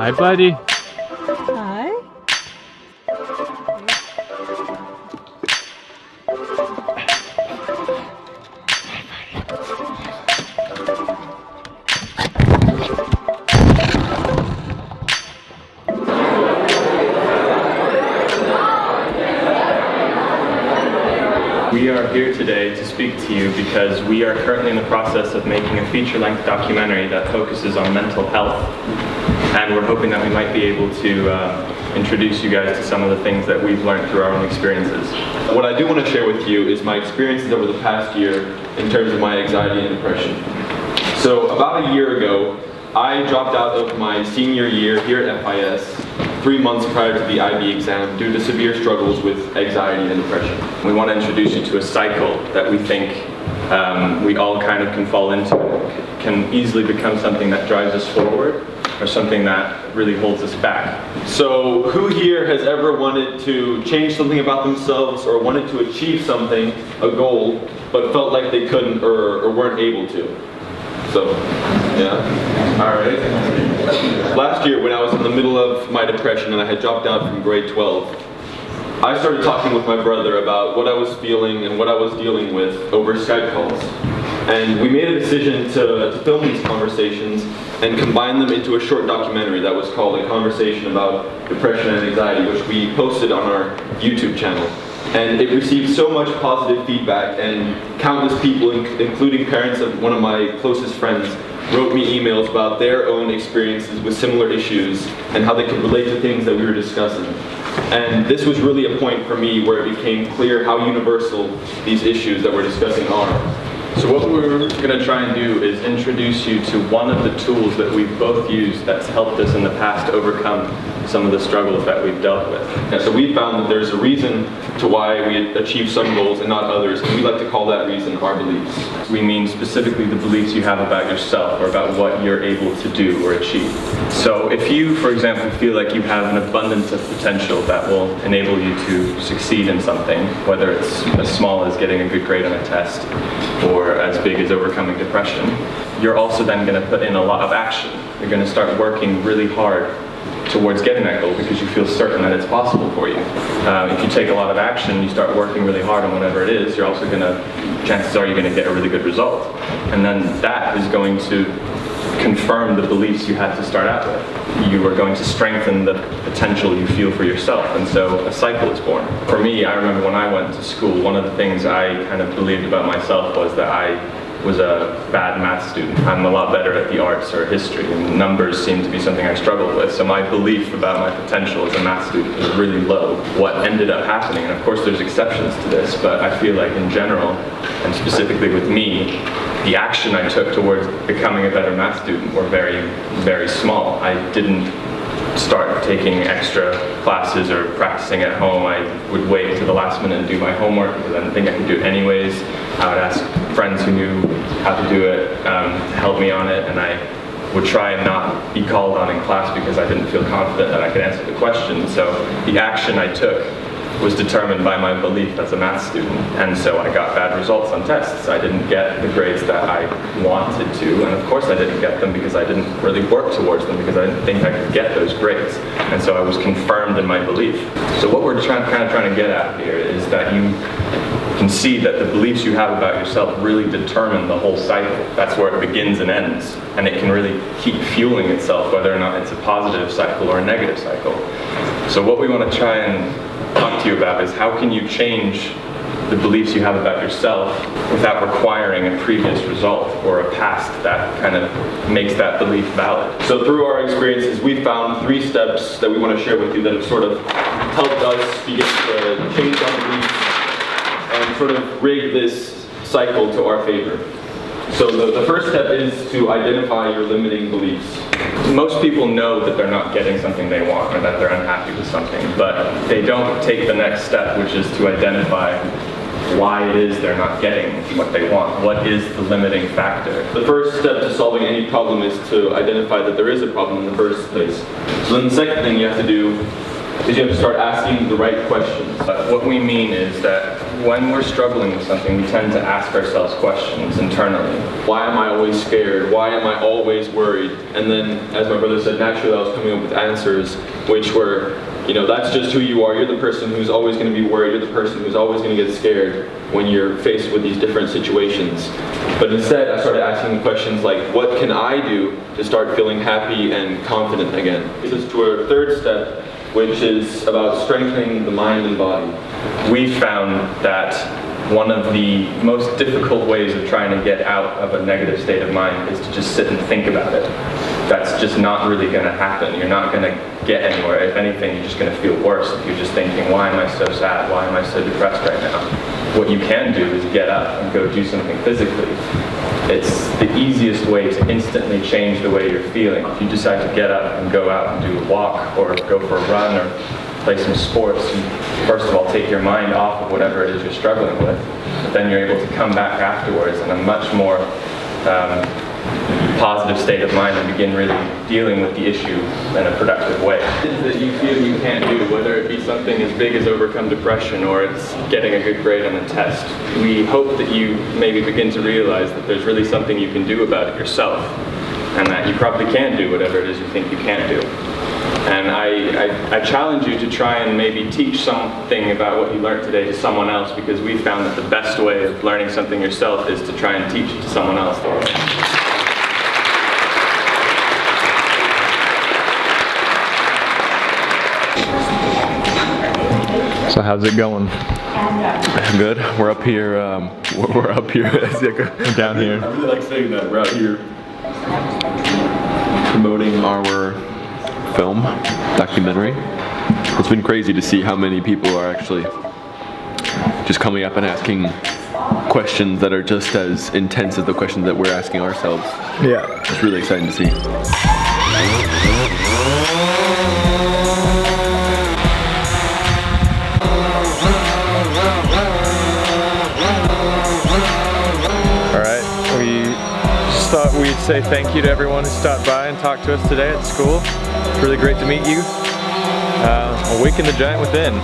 Hi, buddy. Hi. We are here today to speak to you because we are currently in the process of making a feature-length documentary that focuses on mental health, and we're hoping that we might be able to introduce you guys to some of the things that we've learned through our own experiences. What I do want to share with you is my experiences over the past year in terms of my anxiety and depression. So about a year ago, I dropped out of my senior year here at FIS 3 months prior to the IB exam due to severe struggles with anxiety and depression. We want to introduce you to a cycle that we think we all kind of can fall into. It can easily become something that drives us forward or something that really holds us back. So who here has ever wanted to change something about themselves or wanted to achieve something, a goal, but felt like they couldn't or weren't able to? So, yeah. All right. Last year, when I was in the middle of my depression and I had dropped out from grade 12, I started talking with my brother about what I was feeling and what I was dealing with over Skype calls. And we made a decision to film these conversations and combine them into a short documentary that was called A Conversation About Depression and Anxiety, which we posted on our YouTube channel. And it received so much positive feedback, and countless people, including parents of one of my closest friends, wrote me emails about their own experiences with similar issues and how they could relate to things that we were discussing. And this was really a point for me where it became clear how universal these issues that we're discussing are. So what we're going to try and do is introduce you to one of the tools that we've both used that's helped us in the past to overcome some of the struggles that we've dealt with. Yeah, so we found that there's a reason to why we achieve some goals and not others, and we like to call that reason our beliefs. We mean specifically the beliefs you have about yourself or about what you're able to do or achieve. So if you, for example, feel like you have an abundance of potential that will enable you to succeed in something, whether it's as small as getting a good grade on a test or as big as overcoming depression, you're also then going to put in a lot of action. You're going to start working really hard towards getting that goal because you feel certain that it's possible for you. If you take a lot of action, you start working really hard on whatever it is, you're also going to, chances are you're going to get a really good result. And then that is going to confirm the beliefs you had to start out with. You are going to strengthen the potential you feel for yourself, and so a cycle is born. For me, I remember when I went to school, one of the things I kind of believed about myself was that I was a bad math student. I'm a lot better at the arts or history, and numbers seemed to be something I struggled with. So my belief about my potential as a math student was really low. What ended up happening, and of course there's exceptions to this, but I feel like in general, and specifically with me, the action I took towards becoming a better math student were very, very small. I didn't start taking extra classes or practicing at home. I would wait to the last minute and do my homework because I didn't think I could do it anyways. I would ask friends who knew how to do it to help me on it, and I would try and not be called on in class because I didn't feel confident that I could answer the question. So the action I took was determined by my belief as a math student, and so I got bad results on tests. I didn't get the grades that I wanted to, and of course I didn't get them because I didn't really work towards them because I didn't think I could get those grades, and so I was confirmed in my belief. So what we're kind of trying to get at here is that you can see that the beliefs you have about yourself really determine the whole cycle. That's where it begins and ends, and it can really keep fueling itself whether or not it's a positive cycle or a negative cycle. So what we want to try and talk to you about is how can you change the beliefs you have about yourself without requiring a previous result or a past that kind of makes that belief valid. So through our experiences, we found 3 steps that we want to share with you that have sort of helped us begin to change our beliefs and sort of rig this cycle to our favor. So the first step is to identify your limiting beliefs. Most people know that they're not getting something they want or that they're unhappy with something, but they don't take the next step, which is to identify why it is they're not getting what they want. What is the limiting factor? The first step to solving any problem is to identify that there is a problem in the first place. So then the second thing you have to do is you have to start asking the right questions. What we mean is that when we're struggling with something, we tend to ask ourselves questions internally. Why am I always scared? Why am I always worried? And then, as my brother said, naturally I was coming up with answers which were, you know, that's just who you are. You're the person who's always going to be worried. You're the person who's always going to get scared when you're faced with these different situations. But instead, I started asking questions like, what can I do to start feeling happy and confident again? This is to our third step, which is about strengthening the mind and body. We found that one of the most difficult ways of trying to get out of a negative state of mind is to just sit and think about it. That's just not really going to happen. You're not going to get anywhere. If anything, you're just going to feel worse if you're just thinking, why am I so sad? Why am I so depressed right now? What you can do is get up and go do something physically. It's the easiest way to instantly change the way you're feeling. If you decide to get up and go out and do a walk or go for a run or play some sports, you first of all take your mind off of whatever it is you're struggling with, but then you're able to come back afterwards in a much more positive state of mind and begin really dealing with the issue in a productive way. That you feel you can't do, whether it be something as big as overcome depression or it's getting a good grade on a test, we hope that you maybe begin to realize that there's really something you can do about it yourself, and that you probably can do whatever it is you think you can't do. And I challenge you to try and maybe teach something about what you learned today to someone else, because we found that the best way of learning something yourself is to try and teach it to someone else. So how's it going? Good. We're up here. We're up here. We're down here. I really like saying that. We're out here promoting our film documentary. It's been crazy to see how many people are actually just coming up and asking questions that are just as intense as the questions that we're asking ourselves. Yeah. It's really exciting to see. Thought we'd say thank you to everyone who stopped by and talked to us today at school. It's really great to meet you. Awaken the giant within.